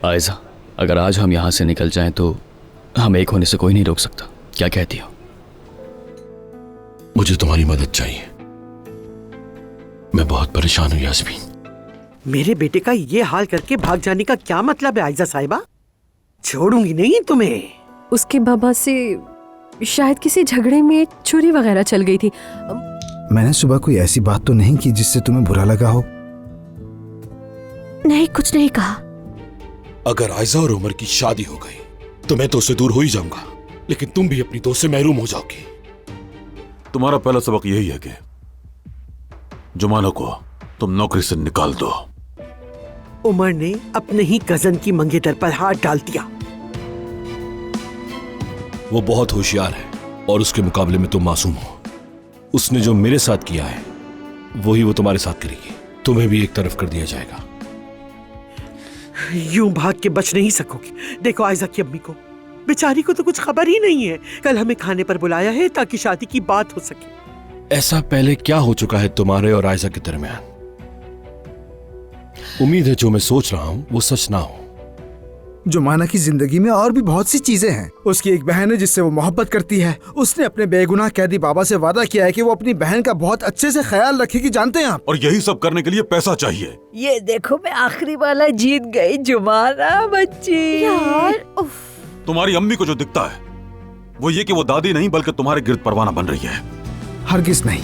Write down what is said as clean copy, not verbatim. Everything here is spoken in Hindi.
आयजा, अगर आज हम यहाँ से निकल जाएं तो हम एक होने से कोई नहीं रोक सकता। क्या कहती हो? मुझे तुम्हारी मदद चाहिए। मैं बहुत परेशान हूँ यास्मीन। मेरे बेटे का ये हाल करके भाग जाने का क्या मतलब है आयजा साहिबा? छोड़ूंगी नहीं तुम्हें। उसके बाबा से शायद किसी झगड़े में छुरी वगैरह चल गई थी। मैंने सुबह कोई ऐसी बात तो नहीं की जिससे तुम्हें बुरा लगा हो? नहीं, कुछ नहीं कहा। अगर आयजा और उमर की शादी हो गई तो मैं तो उससे दूर हो ही जाऊंगा, लेकिन तुम भी अपनी दोस्त से महरूम हो जाओगी। तुम्हारा पहला सबक यही है कि जुमाना को तुम नौकरी से निकाल दो। उमर ने अपने ही कजन की मंगेतर पर हाथ डाल दिया। वो बहुत होशियार है और उसके मुकाबले में तुम मासूम हो। उसने जो मेरे साथ किया है वही वो तुम्हारे साथ करेगी। तुम्हें भी एक तरफ कर दिया जाएगा। यूं भाग के बच नहीं सकोगे। देखो आयजा की अम्मी को, बेचारी को तो कुछ खबर ही नहीं है। कल हमें खाने पर बुलाया है ताकि शादी की बात हो सके। ऐसा पहले क्या हो चुका है तुम्हारे और आयजा के दरमियान? उम्मीद है जो मैं सोच रहा हूं वो सच ना हो। जुमाना की जिंदगी में और भी बहुत सी चीजें हैं। उसकी एक बहन है जिससे वो मोहब्बत करती है। उसने अपने बेगुनाह कैदी बाबा से वादा किया है कि वो अपनी बहन का बहुत अच्छे से ख्याल रखेगी। जानते हैं आप? और यही सब करने के लिए पैसा चाहिए। ये देखो, मैं आखिरी वाला जीत गई। जुमाना बच्ची यार, उफ। तुम्हारी अम्मी को जो दिखता है वो ये कि वो दादी नहीं बल्कि तुम्हारे गिर्द परवाना बन रही है। हरगिज नहीं।